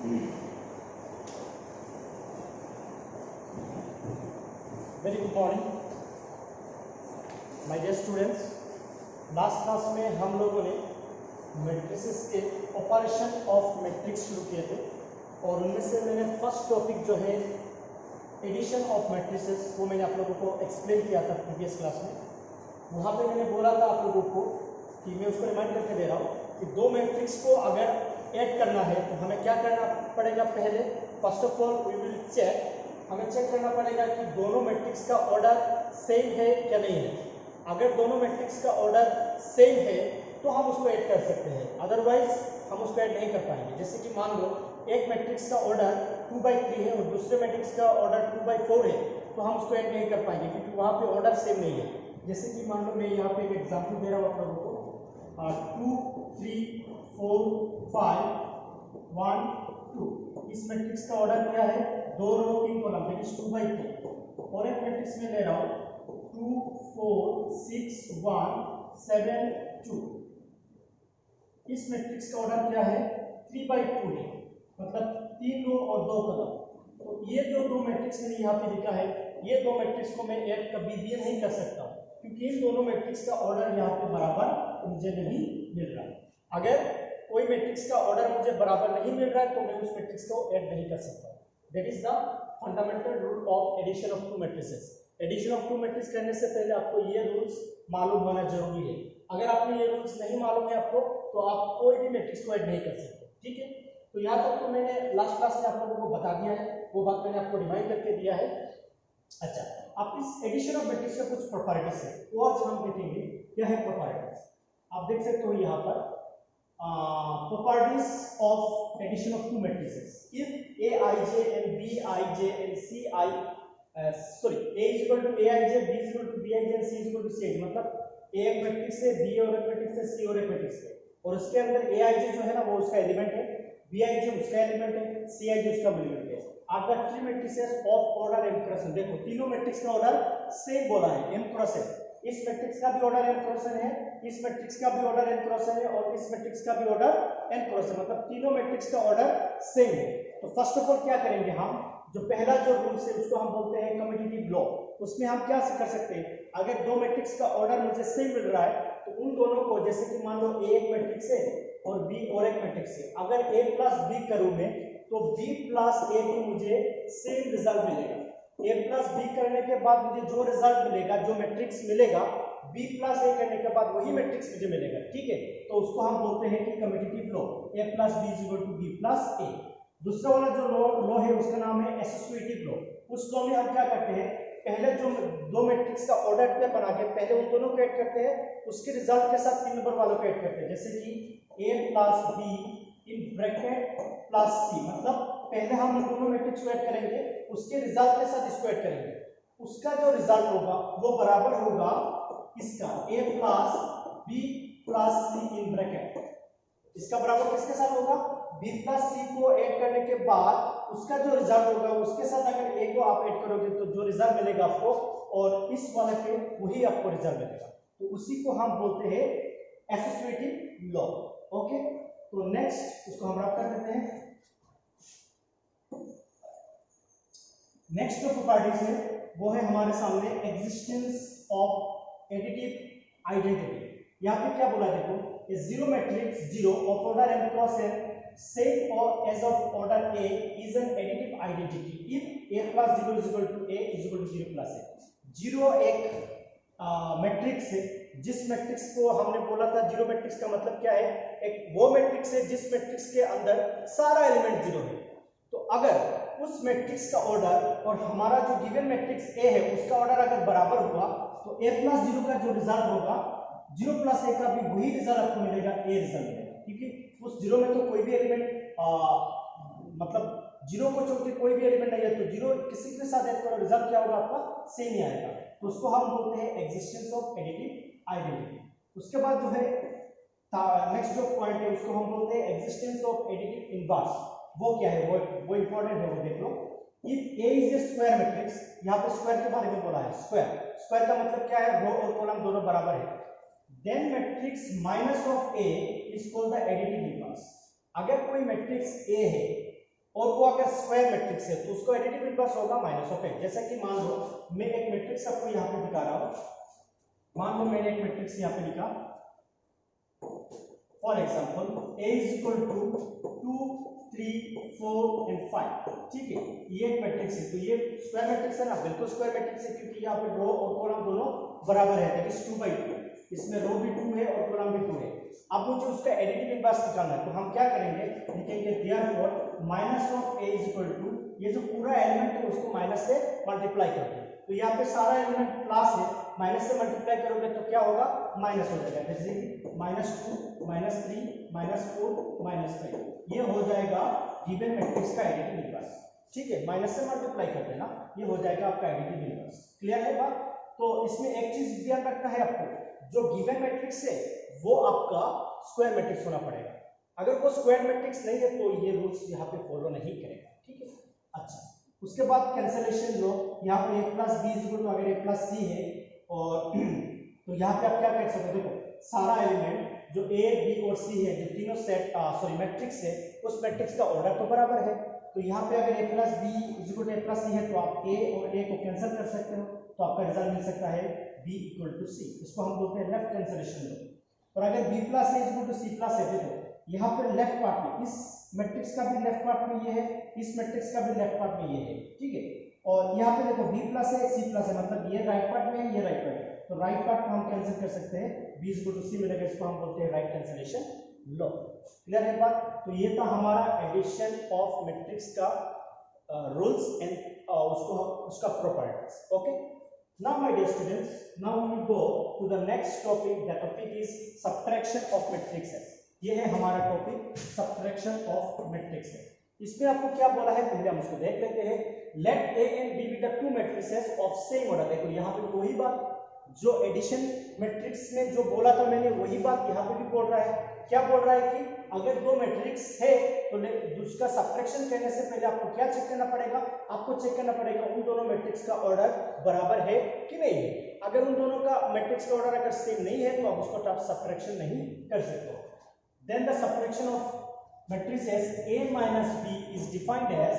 Very good morning my dear students. Last class में हम लोगों ने मैट्रिसेस के ऑपरेशन ऑफ मैट्रिक्स शुरू किए थे और उनमें से मैंने फर्स्ट टॉपिक जो है एडिशन ऑफ मैट्रिसेस वो मैंने आप लोगों को एक्सप्लेन किया था प्रीवियस क्लास में। वहाँ पे मैंने बोला था आप लोगों को कि मैं उसको रिमाइंड करके दे रहा हूँ कि दो मैट्रिक्स को अगर ऐड करना है तो हमें क्या करना पड़ेगा। पहले first of all we will check, हमें चेक करना पड़ेगा कि दोनों मैट्रिक्स का ऑर्डर सेम है क्या नहीं है। अगर दोनों मैट्रिक्स का ऑर्डर सेम है तो हम उसको ऐड कर सकते हैं, अदरवाइज हम उसको ऐड नहीं कर पाएंगे। जैसे कि मान लो एक मैट्रिक्स का ऑर्डर 2/3 है और दूसरे मैट्रिक्स का ऑर्डर 2/4 है तो हम उसको ऐड नहीं कर पाएंगे क्योंकि वहाँ पे ऑर्डर सेम नहीं है। जैसे कि मान लो मैं यहाँ पे एक एग्जाम्पल दे रहा हूँ आप लोगों को, 2 3 4 5 1 2। इस मैट्रिक्स का ऑर्डर क्या है, 2 रो 3 कॉलम, दैट इज 2/2। और एक मैट्रिक्स में ले रहा हूँ 2 4 6 1 7 2। इस मैट्रिक्स का ऑर्डर क्या है, 3/2 है, मतलब 3 रो और 2 कॉलम। तो ये जो दो मैट्रिक्स मैंने यहाँ पे लिखा है, ये दो मैट्रिक्स को मैं ऐड कभी भी नहीं कर सकता क्योंकि इन दोनों मैट्रिक्स का ऑर्डर यहाँ पे बराबर मुझे नहीं मिल रहा। अगर कोई मैट्रिक्स का ऑर्डर मुझे बराबर नहीं मिल रहा है तो मैं उस मैट्रिक्स को ऐड नहीं कर सकता। That is the fundamental rule of addition of two matrices. Addition of two matrix करने से पहले आपको ये रूल्स मालूम होना जरूरी है। अगर आपने ये रूल्स नहीं मालूम है आपको तो आप कोई भी मैट्रिक्स को ऐड नहीं कर सकते। ठीक है, तो यहाँ तक तो मैंने लास्ट क्लास में आप लोगों को बता दिया है, वो बात मैंने आपको रिमाइंड करके दिया है। अच्छा, अब इस एडिशन ऑफ मैट्रिक्स का कुछ प्रॉपर्टीज है वो आज हम देखेंगे। क्या है प्रॉपर्टीज, आप देख सकते हो यहाँ पर properties of addition of two matrices. If aij and bij and ci A is equal to aij, b is equal to bij and c is equal to cij, मतलब a एक मैट्रिक्स है, b और एक matrix है, c और एक matrix है और उसके अंदर aij जो है ना वो उसका एलिमेंट है, bij उसका एलिमेंट है, cij उसका एलिमेंट है। Are the three matrices of order m cross n। देखो तीनों मैट्रिक्स का ऑर्डर सेम बोला है, m क्रॉस n। इस मैट्रिक्स का भी ऑर्डर n क्रॉस n है, इस मैट्रिक्स का भी ऑर्डर n क्रॉस n है और इस मैट्रिक्स का भी ऑर्डर n क्रॉस n, मतलब तीनों मैट्रिक्स का ऑर्डर सेम है। तो फर्स्ट ऑफ ऑल क्या करेंगे, हम जो पहला जो रूल है उसको हम बोलते हैं कम्यूटेटिव लॉ। उसमें हम क्या कर सकते हैं, अगर दो मैट्रिक्स का ऑर्डर मुझे सेम मिल रहा है तो उन दोनों को, जैसे कि मान लो a एक मैट्रिक्स है और b और एक मैट्रिक्स है, अगर a प्लस b करूं मैं तो b प्लस a को मुझे सेम रिजल्ट मिलेगा। a प्लस b करने के बाद मुझे जो रिजल्ट मिलेगा, जो मैट्रिक्स मिलेगा, b प्लस a करने के बाद वही मैट्रिक्स मुझे मिलेगा। ठीक है, तो उसको हम बोलते हैं कि commutative law, a plus b is equal to b plus a। दूसरा वाला जो लॉ है उसका नाम है एसोसिएटिव लॉ। उस लॉ में हम क्या करते हैं, पहले जो दो मैट्रिक्स का ऑर्डर पे बना के पहले उन दोनों को ऐड करते हैं, उसके रिजल्ट के साथ 3 नंबर वालों को ऐड करते हैं। जैसे कि a plus b in bracket plus c, मतलब पहले हम उन दोनों मैट्रिक्स को ऐड करेंगे, उसके रिजल्ट के साथ इसको ऐड करेंगे, उसका जो रिजल्ट होगा वो बराबर होगा इसका a plus b plus c in bracket. इसका बराबर किसके साथ होगा, b प्लस c को ऐड करने के बाद उसका जो रिजल्ट होगा उसके साथ अगर a को आप ऐड करोगे तो जो रिजल्ट मिलेगा आपको और इस वाले पे वही आपको रिजल्ट मिलेगा। तो उसी को हम बोलते हैं एसोसिएटिव लॉ। ओके, तो नेक्स्ट उसको हम रख कर देते हैं। नेक्स्ट जो प्रॉपर्टीज है वो है हमारे सामने एग्जिस्टेंस ऑफ एडिटिव आइडेंटिटी। यहाँ पे क्या बोला, देखो a zero matrix 0 of order m cross n same or as of order a is an additive identity if a plus 0 is equal to a is equal to 0 plus a। 0 एक matrix है, जिस matrix को हमने बोला था zero matrix का मतलब क्या है, एक वो मैट्रिक्स है जिस मैट्रिक्स के अंदर सारा एलिमेंट जीरो है। तो अगर उस मैट्रिक्स का ऑर्डर और हमारा जो गिवन मैट्रिक्स a है उसका ऑर्डर अगर बराबर हुआ तो a प्लस 0 का जो रिजल्ट होगा 0 प्लस a का भी वही रिजल्ट आपको मिलेगा, a रिजल्ट मिलेगा। क्योंकि उस 0 में तो कोई भी एलिमेंट मतलब 0 को छोड़ के कोई भी एलिमेंट नहीं है, तो 0 किसी के साथ ऐड करो रिजल्ट क्या होगा आपका सेम ही आएगा। तो उसको हम बोलते हैं एग्जिस्टेंस ऑफ एडिटिव आइडेंटिटी। उसके बाद जो है नेक्स्ट जो पॉइंट है उसको हम बोलते हैं एग्जिस्टेंस ऑफ एडिटिव इनवर्स। वो क्या है, वो इंपॉर्टेंट है, वो देख लो। If a is a square matrix, यहाँ पे स्क्वायर के बारे में बोला है, स्क्वायर का मतलब क्या है, रो और कॉलम दोनों बराबर है, then matrix minus of a is called the additive inverse। अगर कोई मैट्रिक्स a है और वो अगर स्क्वायर मैट्रिक्स है तो उसको एडिटिव इनवर्स होगा माइनस ऑफ ए। जैसा कि मान लो मैं एक मैट्रिक्स आपको यहाँ पे दिखा रहा हूँ, मान लो मैंने एक मैट्रिक्स यहाँ पे लिखा, for example A is equal to 2 3 4 and 5, ठीक है, ये एक मैट्रिक्स है। तो ये स्क्वायर मैट्रिक्स है ना, बिल्कुल स्क्वायर मैट्रिक्स है, क्योंकि यहाँ पे रो और कॉलम दोनों बराबर है, दैट इज 2/2, इसमें रो भी 2 है और कॉलम भी 2 है। अब मुझे उसका एडिटिव इनवर्स निकालना है, तो हम क्या करेंगे, लिखेंगे therefore minus of A is equal to, ये जो पूरा एलिमेंट है उसको माइनस से मल्टीप्लाई कर दो। तो यहाँ पे सारा एलिमेंट प्लस है, माइनस से मल्टीप्लाई करोगे तो क्या होगा, माइनस हो जाएगा, जैसे कि -2 -3 -4 -5, ये हो जाएगा गिवन मैट्रिक्स का एडिटिव इनवर्स, ठीक है, माइनस से मल्टीप्लाई कर देना, ये हो जाएगा आपका एडिटिव इनवर्स। क्लियर है बात? तो इसमें एक चीज ध्यान रखना है आपको, जो गिवन मैट्रिक्स है वो आपका स्क्वायर मैट्रिक्स होना पड़ेगा। अगर वो स्क्वायर मैट्रिक्स नहीं है तो ये रूल्स यहाँ पे फॉलो नहीं करेगा, ठीक है। अच्छा, उसके बाद कैंसलेशन लो, यहाँ पे a plus B is equal to, अगर a प्लस सी है और तो यहाँ पे आप क्या कर सकते हो, देखो सारा एलिमेंट जो a b और c है, जो तीनों सेट मैट्रिक्स है, उस मैट्रिक्स का ऑर्डर तो बराबर है। तो यहाँ पे अगर a plus B is equal to a plus C है तो आप a और a को कैंसिल कर सकते हो, तो आपका रिजल्ट मिल सकता है b इक्वल टू c। इसको हम बोलते हैं लेफ्ट कैंसलेशन लो। और अगर b plus a equal to c plus है, देखो यहाँ पे लेफ्ट पार्ट में इस मैट्रिक्स का भी लेफ्ट पार्ट में ये है, इस मैट्रिक्स का भी लेफ्ट पार्ट में ये है, ठीक है। और यहाँ पे देखो b प्लस है c प्लस है, मतलब ये राइट पार्ट में है, ये राइट पार्ट है, तो राइट पार्ट को हम कैंसिल कर सकते हैं, b इक्वल टू c मिलेगा, इसको हम बोलते हैं राइट कैंसलेशन लो। क्लियर है बात? तो ये था हमारा एडिशन ऑफ मैट्रिक्स का रूल्स एंड उसका properties. Okay, now my dear students, now we will go to the next topic, that topic is subtraction of matrices. ये है हमारा टॉपिक सब्ट्रैक्शन ऑफ मैट्रिक्सेस। इसमें आपको क्या बोला है पहले हम उसको देख लेते हैं। Let A and B be the two matrices of same order. देखो यहाँ पे वही बात जो एडिशन मैट्रिक्स में जो बोला था मैंने, वही बात यहाँ पे भी बोल रहा है। क्या बोल रहा है कि अगर दो मैट्रिक्स है तो उसका सब्ट्रैक्शन करने से पहले आपको क्या चेक करना पड़ेगा, आपको चेक करना पड़ेगा उन दोनों मैट्रिक्स का ऑर्डर बराबर है कि नहीं है। अगर उन दोनों का मैट्रिक्स का ऑर्डर अगर सेम नहीं है तो आप उसको आप सब्ट्रैक्शन नहीं कर सकते हो। Then the subtraction of matrices a minus b is defined as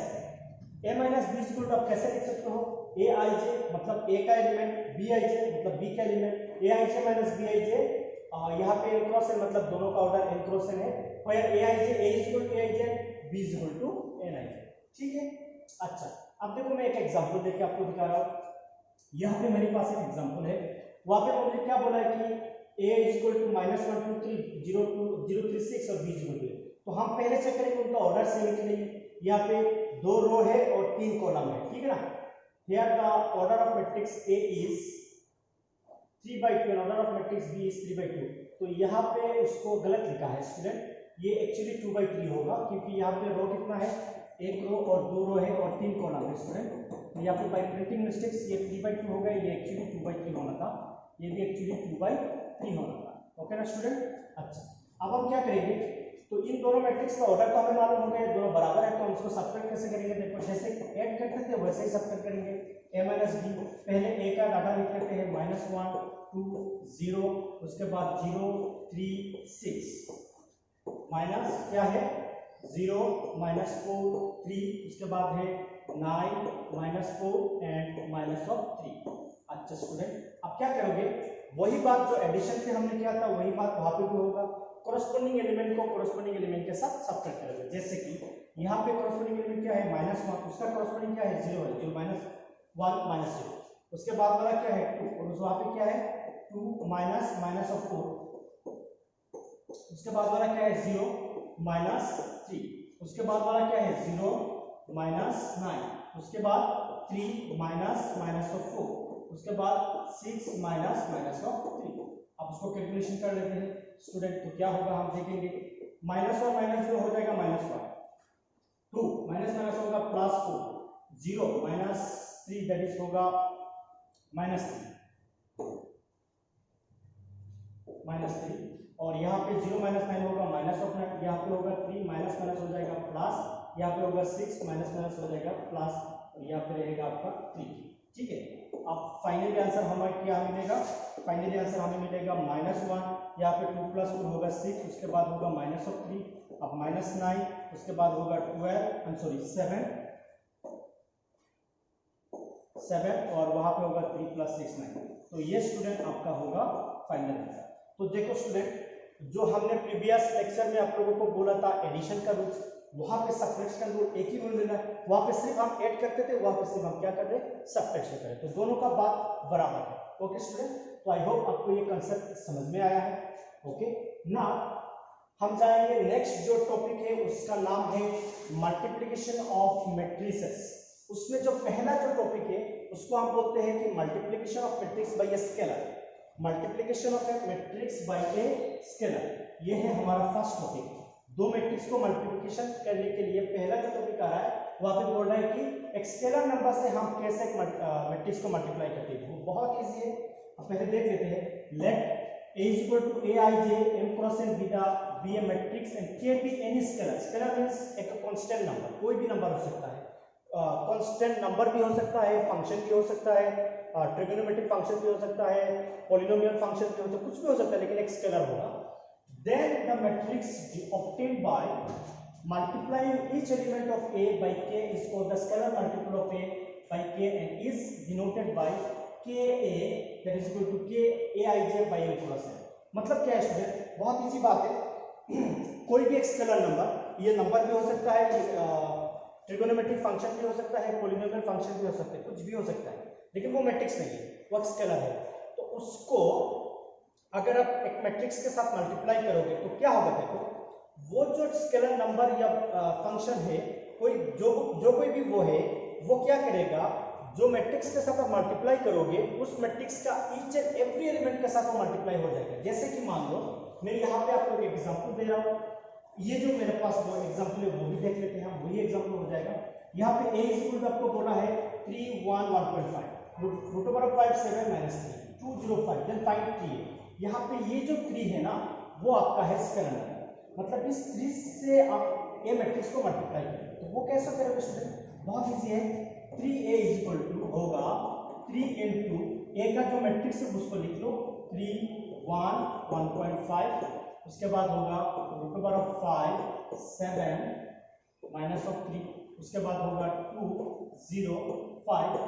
a minus b is equal to, आप कैसे लिख सकते हो, a i j मतलब a का एलिमेंट, b i j मतलब b का element, a i j minus b i j, यहाँ पे n क्रॉस n मतलब दोनों का ऑर्डर n क्रॉस n है, और a i j a is equal to a i j, b is equal to n i j, ठीक है। अच्छा, अब देखो मैं एक एग्जांपल देके आपको दिखा रहा हूँ। यहाँ पे मेरे पास एक एग्जांपल है, वहाँ पे मुझे क्या बोला है कि a is equal to -1 2 3 0 2 0 3 6 और b is equal to, तो हम पहले चेक करेंगे उनका ऑर्डर सेम है कि नहीं। यहाँ पे 2 रो है और 3 कॉलम है, ठीक है ना। Here the order of matrix A is 3/2 and order of matrix B is 3/2। तो यहाँ पे उसको गलत लिखा है स्टूडेंट, ये एक्चुअली 2/3 होगा, क्योंकि यहाँ पे रो कितना है, एक रो और 2 रो है और 3 कॉलम है स्टूडेंट। तो यहाँ पे बाय प्रिंटिंग मिस्टेक्स ये 3/2 हो गया, ये एक्चुअली 2/3 होना था, ये भी एक्चुअली 2/3 होना था। ओके ना स्टूडेंट। अच्छा, अब हम क्या करेंगे, तो इन दोनों मैट्रिक्स का ऑर्डर तो हमें मालूम हो गया, दोनों बराबर है, तो हम उसको सब्ट्रैक्ट कैसे करेंगे। देखो जैसे ऐड करते थे वैसे ही सब्ट्रैक्ट करेंगे। a minus b, पहले a का डाटा लिख लेते हैं, -1 2 0, उसके बाद 0 3 6 माइनस क्या है 0 -4 3, उसके बाद है 9 -4 एंड -3। अच्छा स्टूडेंट, अब क्या करोगे, वही बात जो एडिशन पे हमने किया था वही बात वहां पे भी होगा। कोरस्पोंडिंग एलिमेंट को कोरस्पोंडिंग एलिमेंट के साथ सब्ट्रैक्ट करोगे। जैसे कि यहाँ पे कोरस्पोंडिंग एलिमेंट क्या है, -1, उसका कोरस्पोंडिंग क्या है 0 है, जो -1 -0, उसके बाद वाला क्या है 2, और वहां पे क्या है 2 -4, उसके बाद वाला क्या है 0 -3, उसके बाद वाला क्या है 0 -9, उसके बाद 3 -4, उसके बाद 6 -3। अब उसको कैलकुलेशन कर लेते हैं स्टूडेंट, तो क्या होगा हम देखेंगे, माइनस और -0 हो जाएगा -1, 2 माइनस होगा +4, 0 -3 दैट इज होगा -3, और यहाँ पे 0 -9 होगा -9, यहाँ पे होगा 3 माइनस हो जाएगा प्लस, यहाँ पे होगा 6 माइनस हो जाएगा प्लस, और यहाँ पे रहेगा आपका 3, ठीक है। अब फाइनली आंसर हमें क्या मिलेगा, फाइनली आंसर हमें मिलेगा -1, यहाँ पे 2 + 4 होगा 6, उसके बाद होगा -3, अब -9, उसके बाद होगा 7 और वहां पे होगा 3 + 6 9। तो ये स्टूडेंट आपका होगा फाइनल आंसर। तो देखो स्टूडेंट, जो हमने प्रीवियस लेक्चर में आप लोगों को बोला था एडिशन का रूल, वहां पे सब्ट्रैक्शन रूल एक ही रूल मिला है, वहां पे सिर्फ हम ऐड करते थे, वहां पे सिर्फ हम क्या कर रहे हैं, सब्ट्रैक्शन कर रहे हैं। तो दोनों का बात बराबर है। ओके स्टूडेंट, तो आई होप आपको ये कंसेप्ट समझ में आया है। ओके, नाउ हम जाएंगे नेक्स्ट जो टॉपिक है उसका नाम है मल्टीप्लिकेशन ऑफ मैट्रिसेस। उसमें जो पहला जो टॉपिक है उसको हम बोलते हैं कि multiplication of matrix bye a scalar. Multiplication of A matrix bye a scalar, ये है हमारा फर्स्ट टॉपिक। दो मैट्रिक्स को मल्टीप्लिकेशन करने के लिए पहला जो टॉपिक आ रहा है वहां पे बोल रहा है कि एक स्केलर नंबर से हम कैसे एक मैट्रिक्स को मल्टीप्लाई करते हैं। वो बहुत इजी है, अब पहले देख लेते हैं। Let A is equal to Aij m cross n be a matrix and K be any scalar. Scalar means एक कांस्टेंट नंबर, कोई भी नंबर हो सकता है, कांस्टेंट नंबर भी हो सकता है, फंक्शन भी हो सकता है, ट्रिगोनोमेट्रिक फंक्शन भी हो सकता है, पॉलिनोमियल फंक्शन भी हो सकता है, कुछ भी हो सकता है, लेकिन एक स्केलर होगा। Then the matrix obtained by multiplying each element of A by K is called the scalar multiple of A by K and is denoted by Ka that is equal to Kaij by m cross n। मतलब क्या है student, बहुत easy बात है। कोई भी एक scalar number, ये नंबर भी हो सकता है, ट्रिगोनोमेट्रिक फंक्शन भी हो सकता है, पॉलिनोमियल फंक्शन भी हो सकता है, कुछ भी हो सकता है, लेकिन वो मैट्रिक्स नहीं है, वो स्केलर है। तो उसको अगर आप एक मैट्रिक्स के साथ मल्टीप्लाई करोगे तो क्या होगा, देखो वो जो स्केलर नंबर या फंक्शन है, कोई जो कोई भी वो है, वो क्या करेगा, जो मैट्रिक्स के साथ आप मल्टीप्लाई करोगे उस मैट्रिक्स का ईच एंड एवरी एलिमेंट के साथ वो मल्टीप्लाई हो जाएगा। जैसे कि मान लो मैं यहाँ पे आपको एक एग्जांपल दे रहा हूँ, ये जो मेरे पास दो एग्जांपल है वो भी देख लेते हैं, वही एग्जांपल हो जाएगा। यहाँ पे a इक्वल आपको बोला है 3 1 1.5 root over of 5 7 -3 205, then find 3। यहाँ पे ये जो 3 है ना वो आपका है स्केलर नंबर, मतलब इस 3 से आप ए मैट्रिक्स को मल्टीप्लाई करेंगे। तो वो कैसे करोगे स्टूडेंट, बहुत इजी है। 3a इक्वल टू होगा 3 into a का जो मैट्रिक्स है उसको लिख लो 3 1 1.5, उसके बाद होगा रूट ओवर ऑफ 5 7 -3, उसके बाद होगा 2 0 5,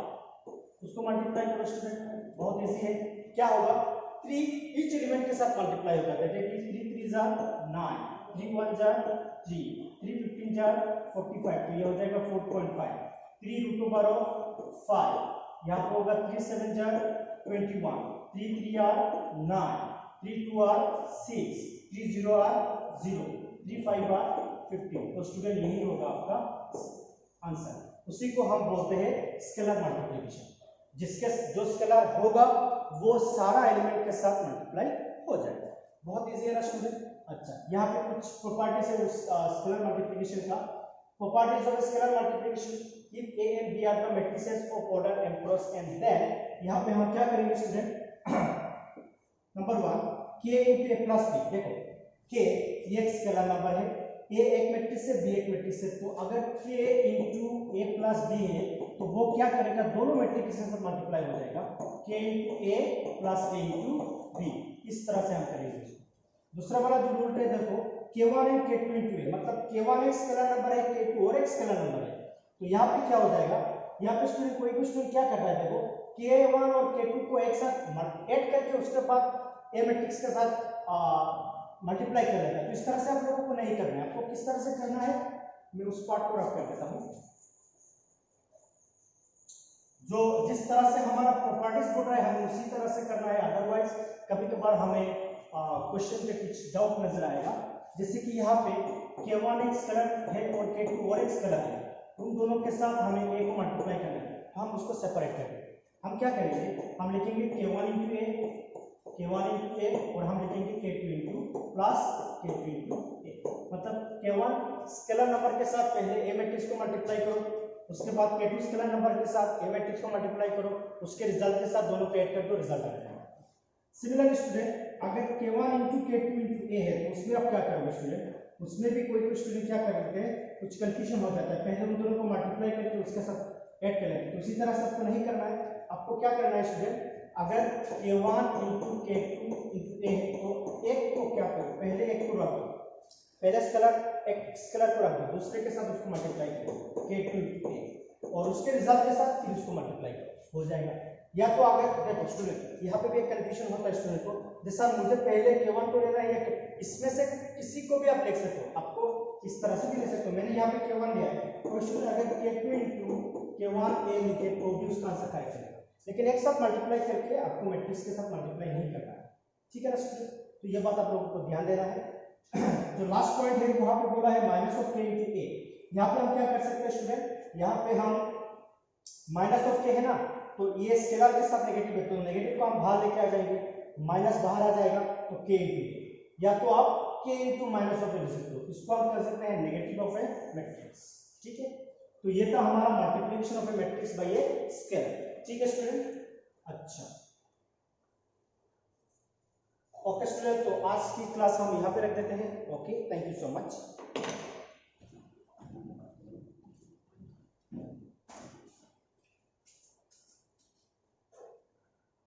उसको मल्टीप्लाई करो स्टूडेंट, बहुत इजी है। क्या होगा, 3 ईच एलिमेंट के साथ मल्टीप्लाई होगा, दैट इज 3 3 जा 9, 3 1 जा 3, 3 15 जा 45, तो ये हो जाएगा 4.5। 3 रूट ओवर ऑफ 5, यहाँ पे होगा 3 7 जा 21, 3 3 आर 9, 3 2 आर 6, 3 0 आर 0, 3 5 आर 15। तो स्टूडेंट यही होगा आपका आंसर। उसी को हम बोलते हैं स्केलर मल्टीप्लिकेशन। जिसके जो स्केलर होगा वो सारा एलिमेंट के साथ मल्टीप्लाई हो जाएगा। बहुत इजी है ना स्टूडेंट। अच्छा, यहाँ पे कुछ प्रॉपर्टीज है उस स्केलर मल्टीप्लिकेशन का। Properties of scalar multiplication, if A and B are the matrices of order m cross n, then यहाँ पे हम क्या करेंगे student, number 1 k into a plus b। देखो k ये एक स्केलर नंबर है, a एक मैट्रिक्स है, b एक मैट्रिक्स है, तो अगर k into a plus b है तो वो क्या करेगा, दोनों मैट्रिक्स से मल्टीप्लाई हो जाएगा, k into a plus a into b। इस तरह से हम करेंगे। दूसरा वाला जो रूल है देखो k1 and k2 into a, मतलब k1 एक स्केलर नंबर है, k2 और एक स्केलर नंबर है, तो यहाँ पे क्या हो जाएगा, यहाँ पे स्टूडेंट कोई भी स्टूडेंट क्या कर रहा है, देखो k1 और k2 को एक साथ ऐड करके उसके बाद a मैट्रिक्स के साथ मल्टीप्लाई कर लेता है। तो इस तरह से आप लोगों को नहीं करना है, आपको किस तरह से करना है मैं उस पार्ट को रख कर देता हूँ। जो जिस तरह से हमारा प्रॉपर्टीज बोल रहा है हमें उसी तरह से करना है, अदरवाइज कभी कभार हमें क्वेश्चन पे कुछ डाउट नजर आएगा। जैसे कि यहाँ पे k1 एक स्केलर है और k2 और एक स्केलर है, उन दोनों के साथ हमें a को मल्टीप्लाई करना है, हम उसको सेपरेट करेंगे। हम क्या करेंगे, हम लिखेंगे k1 into a और हम लिखेंगे k2 into plus k2 into a, मतलब k1 स्केलर नंबर के साथ पहले a मैट्रिक्स को मल्टीप्लाई करो, उसके बाद k2 स्केलर नंबर के साथ a मैट्रिक्स को मल्टीप्लाई करो, उसके रिजल्ट के साथ दोनों को ऐड कर दो, रिजल्ट आ जाएगा। सिमिलरली स्टूडेंट अगर k1 into k2 into a है तो उसमें आप क्या करोगे स्टूडेंट, उसमें भी कोई स्टूडेंट क्या करते हैं, कुछ कंफ्यूजन हो जाता है, पहले उन दोनों को मल्टीप्लाई करके उसके साथ ऐड कर लेते हैं। तो उसी तरह से आपको नहीं करना है, आपको क्या करना है स्टूडेंट, अगर k1 into k2 into a तो एक को क्या करो, पहले एक को रखो, पहले स्केलर एक स्केलर को रख दो, दूसरे के साथ उसको मल्टीप्लाई करो k2 into a और उसके रिजल्ट के साथ फिर उसको मल्टीप्लाई करो, हो जाएगा। या तो अगर देखो स्टूडेंट, यहाँ पे भी एक कंफ्यूजन होता है स्टूडेंट को, जैसा मुझे पहले k1 को लेना है या इसमें से किसी को भी आप लिख सकते हो, आपको इस तरह से भी ले सकते हो। मैंने यहाँ पे k1 लिया है, तो स्टूडेंट अगर k2 into k1 a लिखे तो भी उसका आंसर करेक्ट चलेगा, लेकिन एक साथ मल्टीप्लाई करके आपको मैट्रिक्स के साथ मल्टीप्लाई नहीं करना है, ठीक है ना स्टूडेंट। तो ये बात आप लोगों को ध्यान देना है। जो लास्ट पॉइंट है वहां पे बोला है minus of k into a, यहाँ पे हम क्या कर सकते हैं स्टूडेंट, यहाँ पे हम माइनस ऑफ k है ना, तो ये स्केलर के साथ नेगेटिव है, तो नेगेटिव को हम बाहर लेके आ जाएंगे, माइनस बाहर आ जाएगा तो k into a, या तो आप k into minus of a लिख सकते हो, इसको हम कर सकते हैं नेगेटिव ऑफ ए मैट्रिक्स, ठीक है। तो ये था हमारा multiplication of A matrix bye a scalar, ठीक है स्टूडेंट। अच्छा ओके स्टूडेंट, तो आज की क्लास हम यहाँ पे रख देते हैं। Okay, thank you so much.